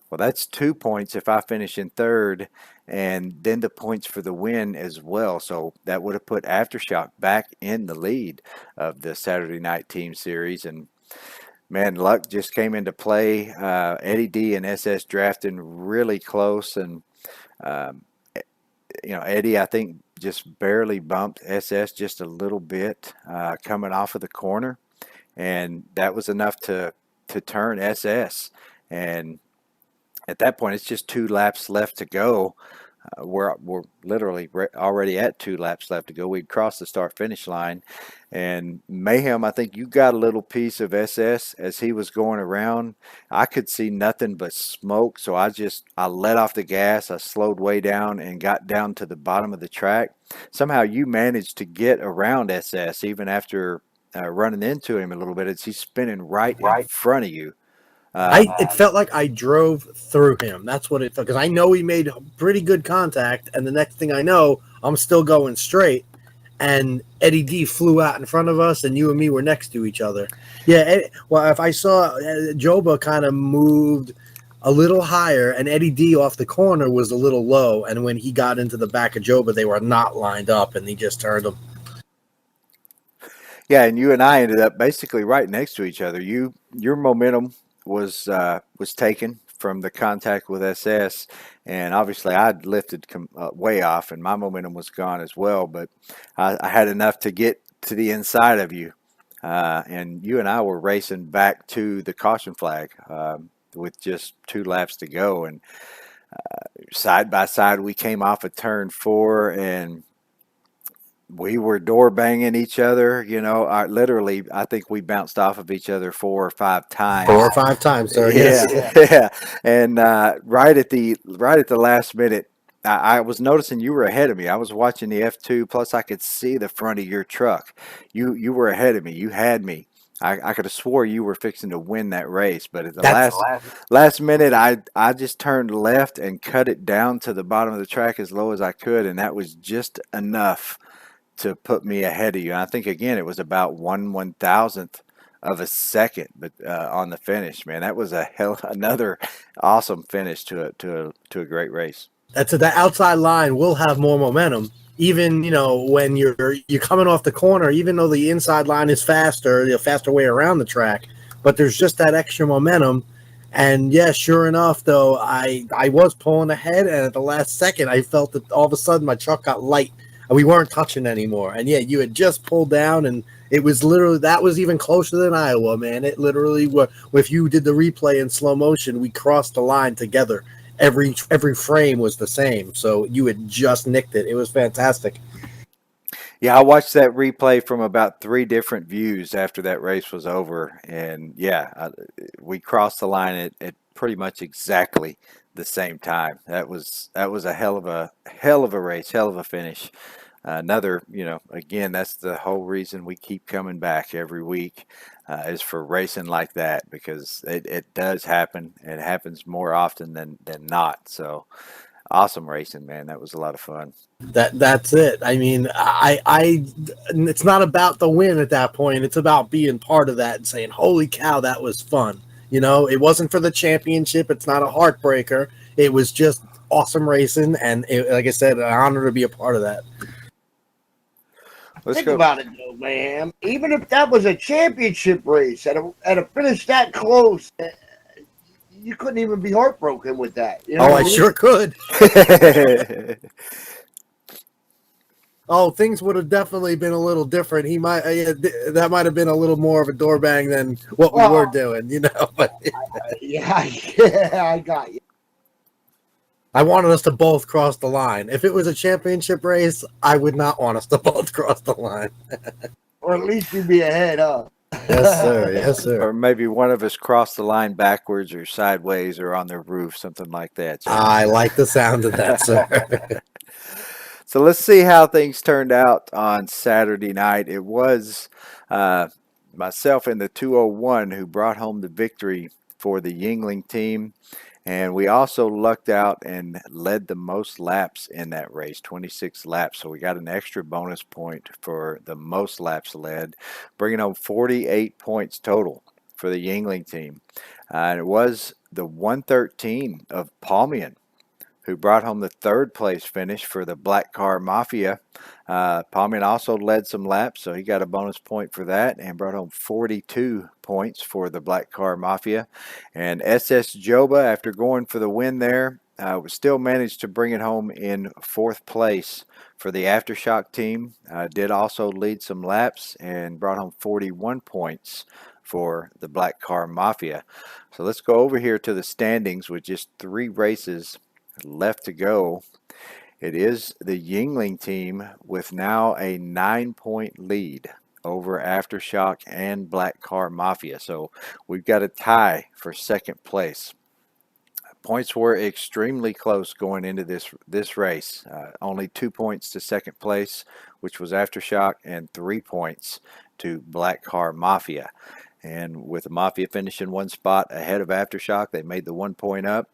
well, that's 2 points if I finish in third, and then the points for the win as well. So that would have put Aftershock back in the lead of the Saturday Night Team Series, and man, luck just came into play. Eddie D and SS drafting really close, and Eddie, I think, just barely bumped SS just a little bit coming off of the corner, and that was enough to turn SS. And at that point, it's just 2 laps left to go. We're literally already at 2 laps left to go. We'd crossed the start-finish line. And Mayhem, I think you got a little piece of SS as he was going around. I could see nothing but smoke, so I let off the gas. I slowed way down and got down to the bottom of the track. Somehow you managed to get around SS even after running into him a little bit. He's spinning right in front of you. It felt like I drove through him. That's what it felt, because I know he made pretty good contact, and the next thing I know, I'm still going straight, and Eddie D flew out in front of us, and you and me were next to each other. Yeah, if I saw Joba kind of moved a little higher, and Eddie D off the corner was a little low, and when he got into the back of Joba, they were not lined up, and he just turned them. Yeah, and you and I ended up basically right next to each other. Your momentum was taken from the contact with SS, and obviously I'd lifted way off, and my momentum was gone as well. But I had enough to get to the inside of you, and you and I were racing back to the caution flag with just 2 laps to go, and side by side we came off of turn 4, and we were door banging each other, literally, I think we bounced off of each other 4 or 5 times. 4 or 5 times, sir. Yeah, Yes. yeah. And right at the last minute, I was noticing you were ahead of me. I was watching the F2, plus I could see the front of your truck. You were ahead of me. You had me. I could have swore you were fixing to win that race, but at the last minute, I just turned left and cut it down to the bottom of the track as low as I could, and that was just enough to put me ahead of you. And I think again it was about 1/1000th of a second, but on the finish, man, that was another awesome finish to a great race. That outside line will have more momentum. Even when you're coming off the corner, even though the inside line is faster, the faster way around the track, but there's just that extra momentum. And yeah, sure enough, though, I was pulling ahead, and at the last second, I felt that all of a sudden my truck got light, and we weren't touching anymore. And yeah, you had just pulled down, and it was literally, that was even closer than Iowa, man. It literally was. If you did the replay in slow motion, we crossed the line together. Every frame was the same, so you had just nicked it. It was fantastic. Yeah, I watched that replay from about 3 different views after that race was over, and yeah, we crossed the line at pretty much exactly the same time. That was a hell of a race, hell of a finish. Another, again, that's the whole reason we keep coming back every week, is for racing like that, because it does happen. It happens more often than not. So awesome racing, man. That was a lot of fun. That's it. I mean, I it's not about the win at that point. It's about being part of that and saying, "Holy cow, that was fun." It wasn't for the championship. It's not a heartbreaker. It was just awesome racing, and like I said, an honor to be a part of that. Think about it, though, man. Even if that was a championship race at a finish that close, you couldn't even be heartbroken with that. I sure could. Oh, things would have definitely been a little different. That might have been a little more of a door bang than what we were doing, But yeah, I got you. I wanted us to both cross the line. If it was a championship race, I would not want us to both cross the line. Or at least you'd be ahead up. Yes, sir. Yes, sir. Or maybe one of us crossed the line backwards or sideways or on the roof, something like that. I like the sound of that, sir. So let's see how things turned out on Saturday night. It was myself in the 201 who brought home the victory for the Yuengling team. And we also lucked out and led the most laps in that race, 26 laps. So we got an extra bonus point for the most laps led, bringing home 48 points total for the Yuengling team. And it was the 113 of Palmian who brought home the 3rd place finish for the Black Car Mafia. Palmian also led some laps, so he got a bonus point for that and brought home 42 points for the Black Car Mafia. And SS Joba, after going for the win there, still managed to bring it home in 4th place for the Aftershock team. Did also lead some laps and brought home 41 points for the Black Car Mafia. So let's go over here to the standings with just 3 races left to go. It is the Yuengling team with now a 9-point lead over Aftershock and Black Car Mafia. So we've got a tie for 2nd place. Points were extremely close going into this race. Only 2 points to 2nd place, which was Aftershock, and 3 points to Black Car Mafia. And with the Mafia finishing 1 spot ahead of Aftershock, they made the 1 point up.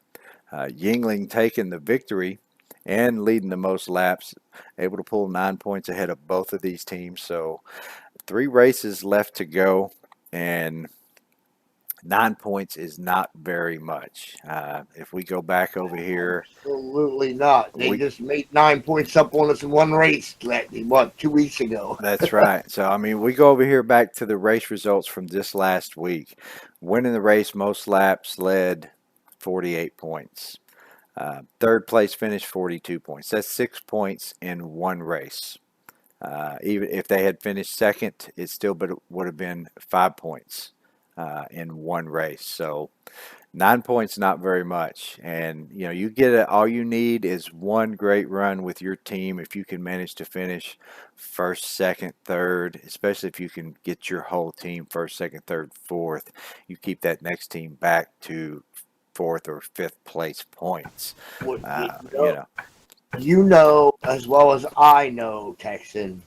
Yuengling taking the victory and leading the most laps, able to pull 9 points ahead of both of these teams. So 3 races left to go, and 9 points is not very much. If we go back over here, absolutely not. They just made 9 points up on us in one race, 2 weeks ago. That's right. So, I mean, we go over here back to the race results from this last week. Winning the race, most laps led 48 points. 3rd place finish, 42 points. That's 6 points in one race. Even if they had finished 2nd, it still would have been 5 points in one race. So 9 points, not very much. And, you get it. All you need is one great run with your team. If you can manage to finish 1st, 2nd, 3rd, especially if you can get your whole team 1st, 2nd, 3rd, 4th, you keep that next team back to 4th or 5th place points. You know as well as I know, Texan,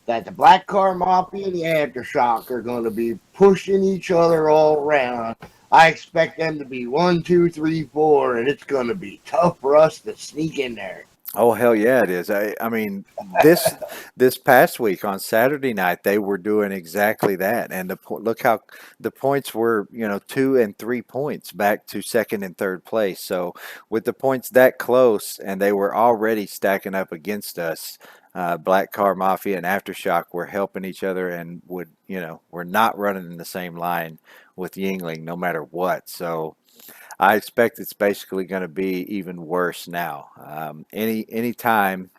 that the Black Car Mafia and the Aftershock are going to be pushing each other all around. I expect them to be 1, 2, 3, 4, and it's going to be tough for us to sneak in there. Oh hell yeah, it is. I mean this past week on Saturday night they were doing exactly that, and look how the points were, 2 and 3 points back to second and third place. So with the points that close, and they were already stacking up against us. Black Car Mafia and Aftershock were helping each other, and we're not running in the same line with Yingling no matter what. So I expect it's basically going to be even worse now. Any time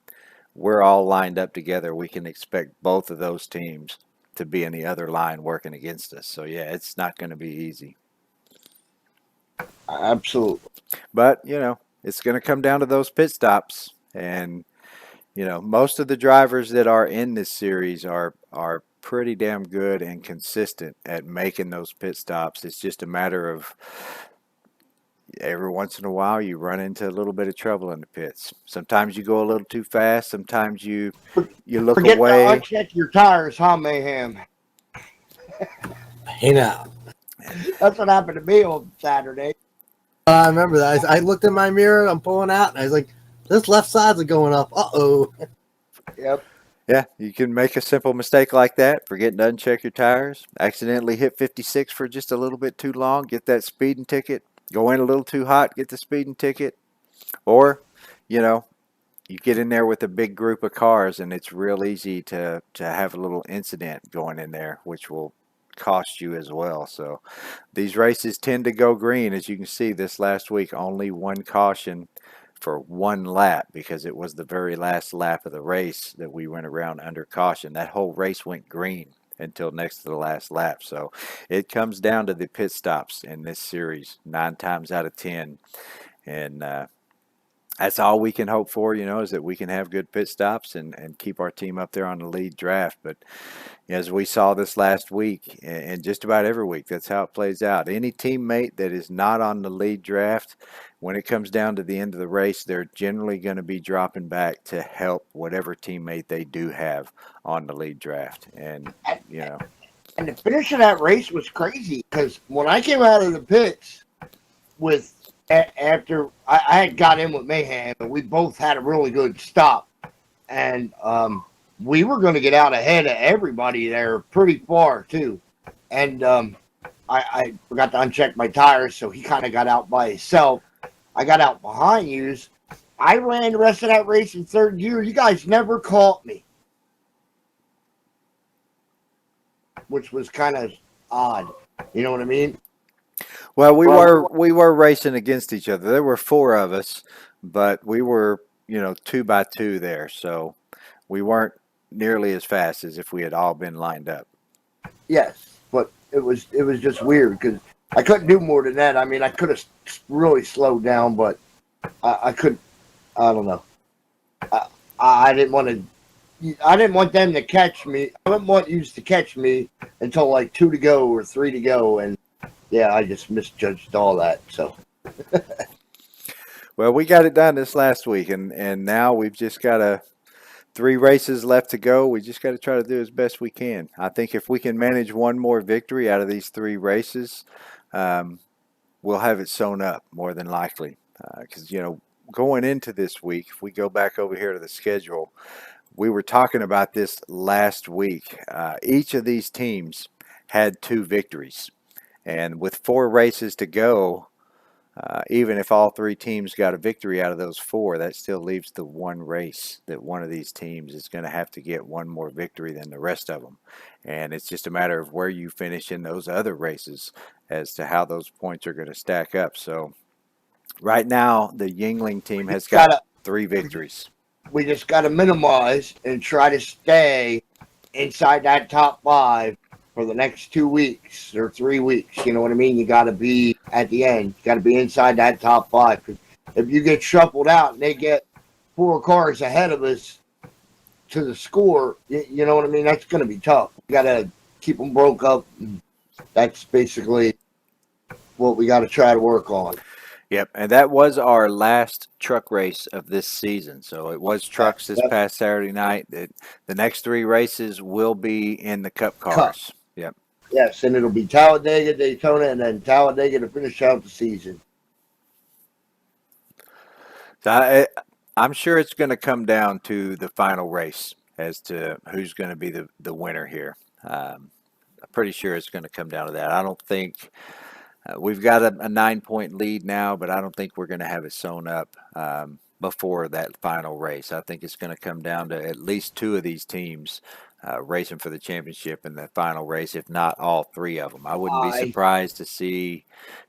we're all lined up together, we can expect both of those teams to be in the other line working against us. So yeah, it's not going to be easy. Absolutely. But it's going to come down to those pit stops, and most of the drivers that are in this series are pretty damn good and consistent at making those pit stops. It's just a matter of every once in a while you run into a little bit of trouble in the pits. Sometimes you go a little too fast. Sometimes you look Forget to away. uncheck your tires, huh, Mayhem? Hey now. That's what happened to me on Saturday. I remember that. I looked in my mirror. I'm pulling out, and I was like, "This left side's going up." Uh-oh. Yep. Yeah, you can make a simple mistake like that, forgetting to uncheck your tires, accidentally hit 56 for just a little bit too long, get that speeding ticket, go in a little too hot, get the speeding ticket, or, you know, you get in there with a big group of cars and it's real easy to have a little incident going in there, which will cost you as well. So these races tend to go green. As you can see, this last week, only one caution for one lap because it was the very last lap of the race that we went around under caution. That whole race went green until next to the last lap. So it comes down to the pit stops in this series 9 times out of 10. And that's all we can hope for, is that we can have good pit stops and keep our team up there on the lead draft. But as we saw this last week, and just about every week, that's how it plays out. Any teammate that is not on the lead draft, when it comes down to the end of the race, they're generally going to be dropping back to help whatever teammate they do have on the lead draft. And, And the finish of that race was crazy because when I came out of the pits after I had got in with Mayhem, and we both had a really good stop, and we were going to get out ahead of everybody there pretty far too, and I forgot to uncheck my tires, so he kind of got out by himself. I got out behind you. I ran the rest of that race in third gear. You guys never caught me, which was kind of odd. You know what I mean? well, we were racing against each other. There were four of us, but we were, 2 by 2 there. So we weren't nearly as fast as if we had all been lined up. Yes, but it was just weird because I couldn't do more than that. I mean, I could have really slowed down, but I could. I don't know. I didn't want to. I didn't want them to catch me. I didn't want you to catch me until like 2 to go or 3 to go, and yeah, I just misjudged all that. So. Well, we got it done this last week, and now we've just got 3 races left to go. We just got to try to do as best we can. I think if we can manage one more victory out of these 3 races, we'll have it sewn up more than likely. Because, going into this week, if we go back over here to the schedule, we were talking about this last week. Each of these teams had 2 victories. And with 4 races to go, even if all 3 teams got a victory out of those 4, that still leaves the one race that one of these teams is going to have to get one more victory than the rest of them. And it's just a matter of where you finish in those other races as to how those points are going to stack up. So right now, the Yingling team has got 3 victories. We just got to minimize and try to stay inside that top 5 for the next 2 weeks or 3 weeks. You know what I mean? You got to be at the end. You got to be inside that top 5. Because if you get shuffled out and they get 4 cars ahead of us to the score, you know what I mean? That's going to be tough. We got to keep them broke up. That's basically what we got to try to work on. Yep, and that was our last truck race of this season. So it was trucks this past Saturday night. The next 3 races will be in the Cup cars. Yep. Yes, and it'll be Talladega, Daytona, and then Talladega to finish out the season. So I'm sure it's going to come down to the final race as to who's going to be the winner here. I'm pretty sure it's going to come down to that. I don't think we've got a 9-point lead now, but I don't think we're going to have it sewn up before that final race. I think it's going to come down to at least two of these teams racing for the championship in the final race, if not all three of them. I wouldn't be I surprised to see,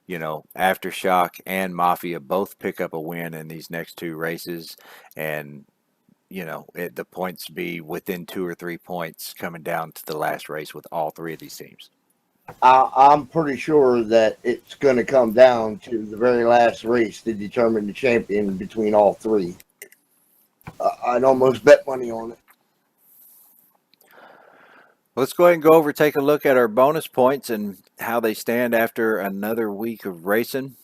Aftershock and Mafia both pick up a win in these next two races, and the points be within 2 or 3 points coming down to the last race with all three of these teams. I'm pretty sure that it's going to come down to the very last race to determine the champion between all three. I'd almost bet money on it. Let's go ahead and go over, take a look at our bonus points and how they stand after another week of racing.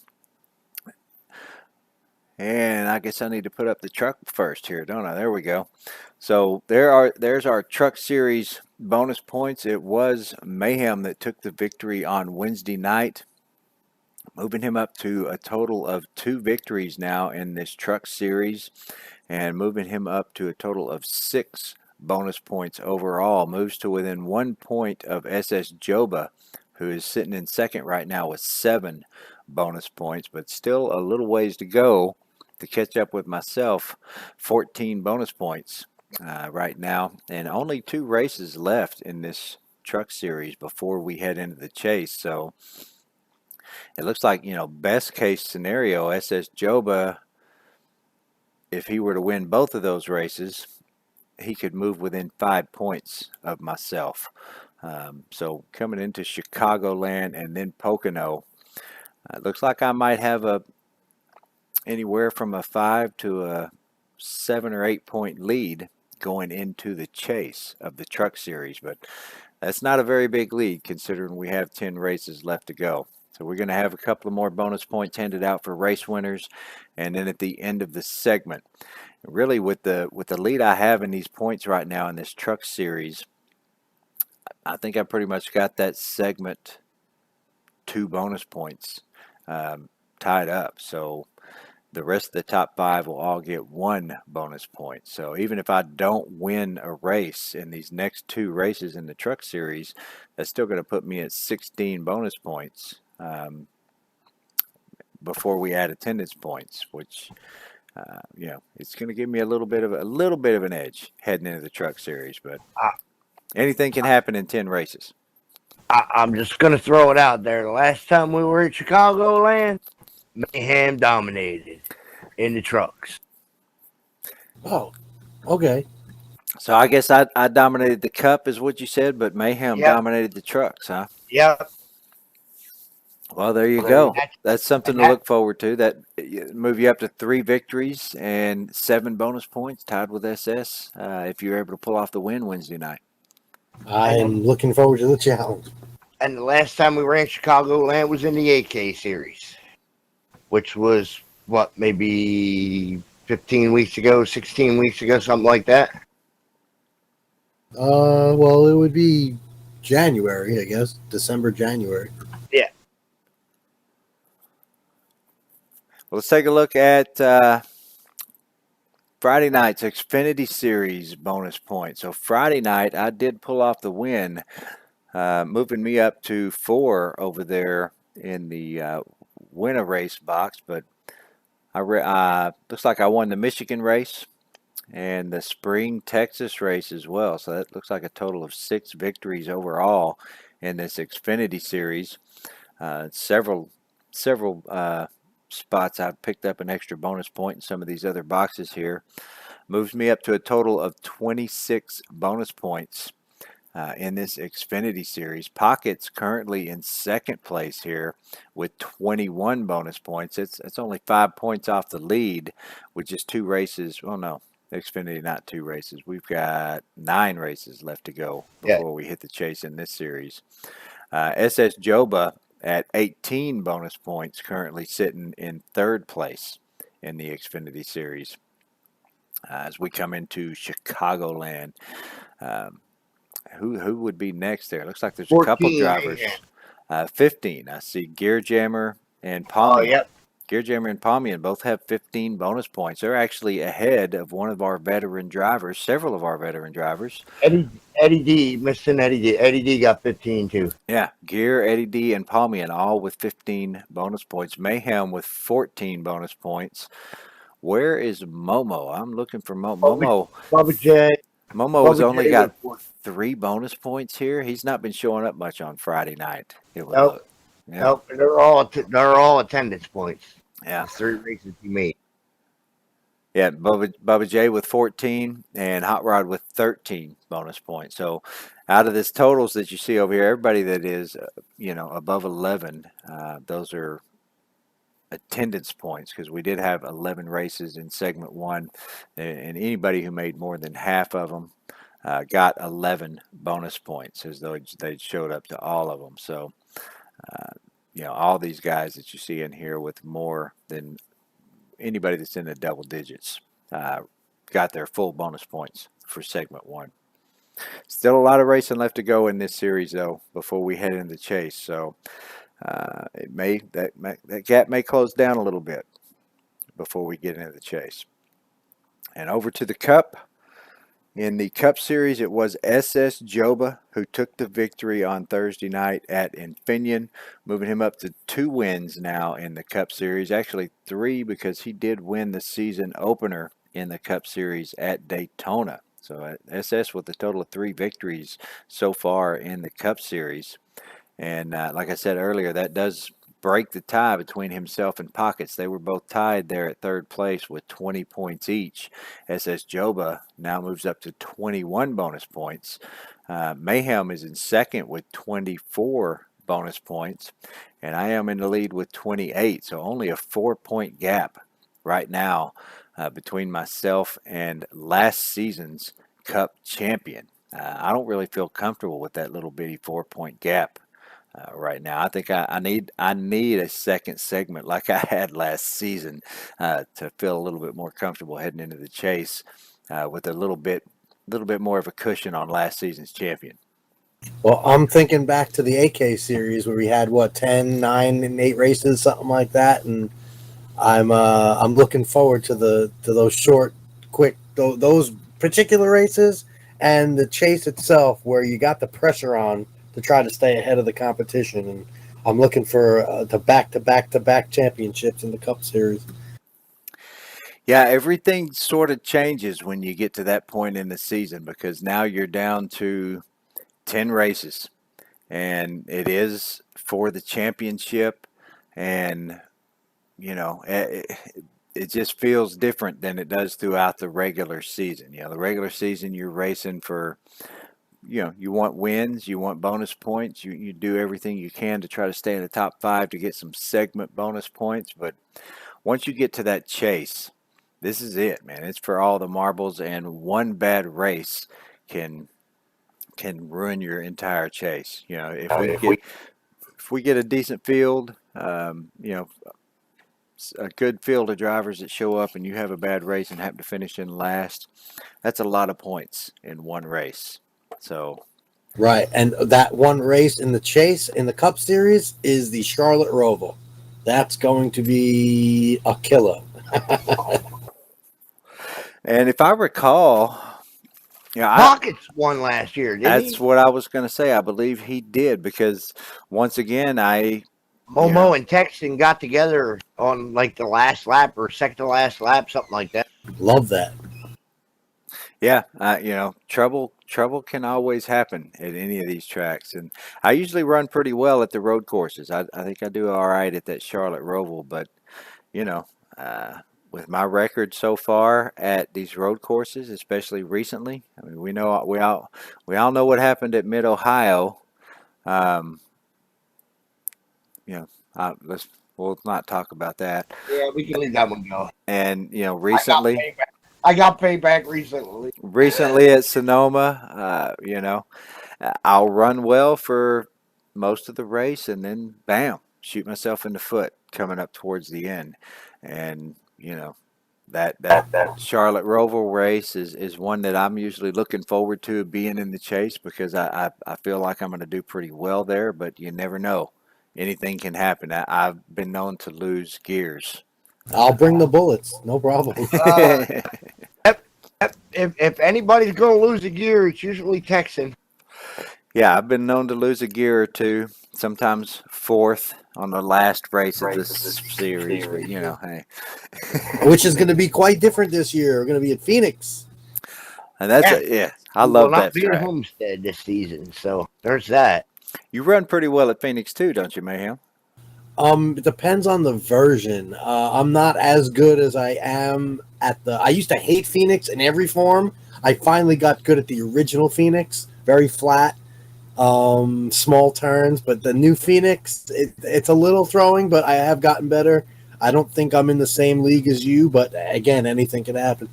And I guess I need to put up the truck first here, don't I? There we go. So there's our Truck Series bonus points. It was Mayhem that took the victory on Wednesday night, moving him up to a total of 2 victories now in this Truck Series, and moving him up to a total of 6 bonus points overall. Moves to within 1 point of SS Joba, who is sitting in second right now with 7 bonus points, but still a little ways to go to catch up with myself. 14 bonus points right now, and only 2 races left in this Truck Series before we head into the chase. So it looks like, best case scenario, SS Joba, if he were to win both of those races, he could move within 5 points of myself. So coming into Chicagoland and then Pocono, it looks like I might have anywhere from a 5 to a 7 or 8 point lead going into the chase of the Truck Series, but that's not a very big lead considering we have 10 races left to go. So we're going to have a couple of more bonus points handed out for race winners, and then at the end of the segment, really with the lead I have in these points right now in this Truck Series, I think I pretty much got that segment 2 bonus points tied up. So the rest of the top 5 will all get 1 bonus point. So even if I don't win a race in these next 2 races in the Truck Series, that's still going to put me at 16 bonus points before we add attendance points, which it's going to give me a little bit of an edge heading into the Truck Series. But anything can happen in 10 races. I'm just going to throw it out there. The last time we were at Chicagoland, Mayhem dominated in the trucks. Oh, okay. So I guess I dominated the Cup is what you said, but Mayhem Yep. dominated the trucks, huh? Yep. Well, there you Well, go. That's something to look forward to. That move you up to 3 victories and 7 bonus points, tied with SS. If you're able to pull off the win Wednesday night. I'm looking forward to the challenge. And the last time we ran Chicagoland was in the AK series, which was, maybe 15 weeks ago, 16 weeks ago, something like that? Well, it would be January, I guess. December, January. Yeah. Well, let's take a look at Friday night's Xfinity Series bonus points. So Friday night, I did pull off the win, moving me up to 4 over there in the win a race box. But looks like I won the Michigan race and the spring Texas race as well. So that looks like a total of 6 victories overall in this Xfinity Series. Several spots I've picked up an extra bonus point in some of these other boxes here. Moves me up to a total of 26 bonus points in this Xfinity Series. Pocket's currently in second place here with 21 bonus points. It's only 5 points off the lead with just 2 races. Well, no, Xfinity not 2 races. We've got 9 races left to go before we hit the chase in this series. SS Joba at 18 bonus points, currently sitting in 3rd place in the Xfinity Series. As we come into Chicagoland, who would be next there? Looks like there's a couple drivers. 15. I see Gear Jammer and Palmer. Oh, yep. Gear Jammer and Palmian both have 15 bonus points. They're actually ahead of one of our veteran drivers, several of our veteran drivers. Eddie D, missing Eddie D. Eddie D got 15 too. Yeah, Gear, Eddie D, and Palmian all with 15 bonus points. Mayhem with 14 bonus points. Where is Momo? I'm looking for Momo. Bubba J. Momo has Bubba only J got with 3 bonus points here. He's not been showing up much on Friday night. It would Nope. look. Yeah. Nope, they're all attendance points. Yeah. The 3 races he made. Yeah, Bubba J with 14 and Hot Rod with 13 bonus points. So out of this totals that you see over here, everybody that is, above 11, those are attendance points because we did have 11 races in segment 1, and anybody who made more than half of them got 11 bonus points as though they showed up to all of them. So, all these guys that you see in here with more than anybody that's in the double digits got their full bonus points for segment 1. Still a lot of racing left to go in this series, though, before we head into the chase. So that gap may close down a little bit before we get into the chase. And over to the Cup. In the Cup Series, it was SS Joba who took the victory on Thursday night at Infineon, moving him up to 2 wins now in the Cup Series. Actually 3 because he did win the season opener in the Cup Series at Daytona. So SS with a total of 3 victories so far in the Cup Series. And like I said earlier, that does break the tie between himself and Pockets. They were both tied there at 3rd place with 20 points each. SS Joba now moves up to 21 bonus points. Mayhem is in 2nd with 24 bonus points. And I am in the lead with 28. So only a 4-point gap right now between myself and last season's Cup champion. I don't really feel comfortable with that little bitty 4-point gap. Right now, I think I need a second segment like I had last season to feel a little bit more comfortable heading into the chase with a little bit more of a cushion on last season's champion. Well, I'm thinking back to the AK series where we had 10, 9, and 8 races, something like that, and I'm looking forward to those short, quick those particular races and the chase itself where you got the pressure on to try to stay ahead of the competition, and I'm looking for the back-to-back championships in the Cup Series. Yeah, everything sort of changes when you get to that point in the season because now you're down to 10 races, and it is for the championship, and it just feels different than it does throughout the regular season. The regular season you're racing for. You want wins, you want bonus points, you do everything you can to try to stay in the top 5 to get some segment bonus points. But once you get to that chase, this is it, man. It's for all the marbles, and one bad race can ruin your entire chase. If we get a decent field, a good field of drivers that show up and you have a bad race and happen to finish in last, that's a lot of points in one race. So, right, and that one race in the chase in the Cup Series is the Charlotte Roval. That's going to be a killer. and if I recall, Pockets won last year, didn't that's he? what I was going to say. I believe he did because once again, Momo and Texan got together on like the last lap or second to last lap, something like that. Love that. Yeah, trouble can always happen at any of these tracks, and I usually run pretty well at the road courses. I think I do all right at that Charlotte Roval, but with my record so far at these road courses, especially recently, I mean, we all know what happened at Mid Ohio. We'll not talk about that. Yeah, we can leave that one go. And recently. I got payback recently. Recently at Sonoma, I'll run well for most of the race and then bam, shoot myself in the foot coming up towards the end. And, that Charlotte Roval race is one that I'm usually looking forward to being in the chase because I feel like I'm going to do pretty well there, but you never know anything can happen. I've been known to lose gears. I'll bring the bullets. No problem. If anybody's going to lose a gear, it's usually Texan. Yeah, I've been known to lose a gear or two, sometimes fourth on the last race of this series. But hey, Which is going to be quite different this year. We're going to be at Phoenix. and that's I We will love not that be at track. Homestead this season, so there's that. You run pretty well at Phoenix too, don't you, Mayhem? It depends on the version. I'm not as good as I am at the. I used to hate Phoenix in every form. I finally got good at the original Phoenix. Very flat, small turns. But the new Phoenix, it's a little throwing, but I have gotten better. I don't think I'm in the same league as you, but again, anything can happen.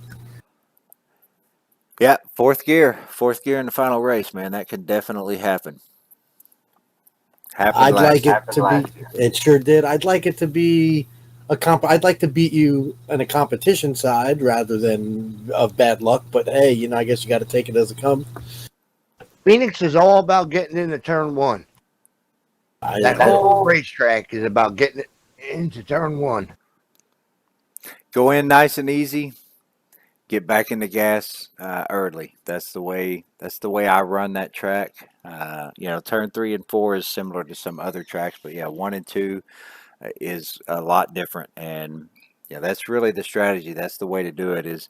Yeah, fourth gear in the final race, man. That could definitely happen. I'd like it to be. It sure did. I'd like it to be a comp. I'd like to beat you in a competition side rather than of bad luck. But hey, I guess you got to take it as it comes. Phoenix is all about getting into turn one. That whole racetrack is about getting it into turn one. Go in nice and easy. Get back in the gas early. That's the way I run that track. Turn 3 and 4 is similar to some other tracks, but 1 and 2 is a lot different. And that's really the strategy. That's the way to do it. Is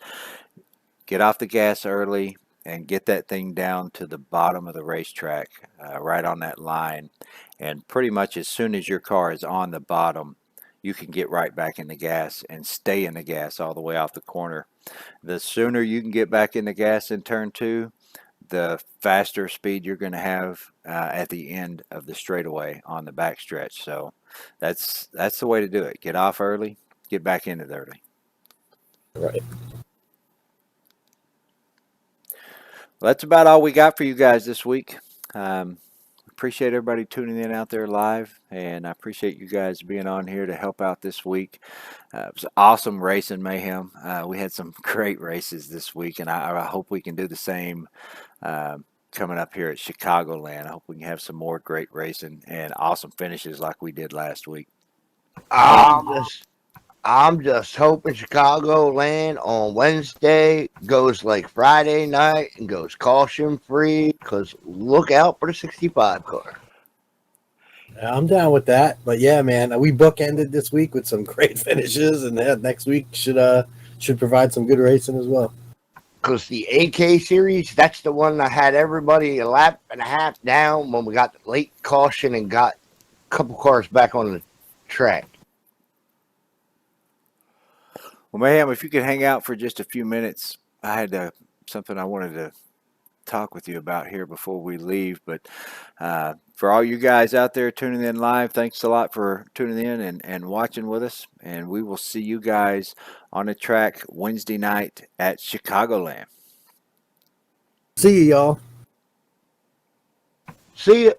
get off the gas early and get that thing down to the bottom of the racetrack, right on that line. And pretty much as soon as your car is on the bottom, you can get right back in the gas and stay in the gas all the way off the corner. The sooner you can get back in the gas in turn 2, the faster speed you're going to have at the end of the straightaway on the backstretch. So that's the way to do it. Get off early, get back in it early. Right. Well, that's about all we got for you guys this week. Appreciate everybody tuning in out there live, and I appreciate you guys being on here to help out this week. It was awesome racing, Mayhem. We had some great races this week, and I hope we can do the same coming up here at Chicagoland. I hope we can have some more great racing and awesome finishes like we did last week. I'm just hoping Chicagoland on Wednesday goes like Friday night and goes caution free, because look out for the 65 car. I'm down with that. But yeah, man, we bookended this week with some great finishes, and next week should provide some good racing as well. Because the AK series, that's the one that had everybody a lap and a half down when we got the late caution and got a couple cars back on the track. Well, Mayhem, if you could hang out for just a few minutes, I had something I wanted to talk with you about here before we leave. But for all you guys out there tuning in live, thanks a lot for tuning in and watching with us. And we will see you guys on the track Wednesday night at Chicagoland. See you, y'all. See ya.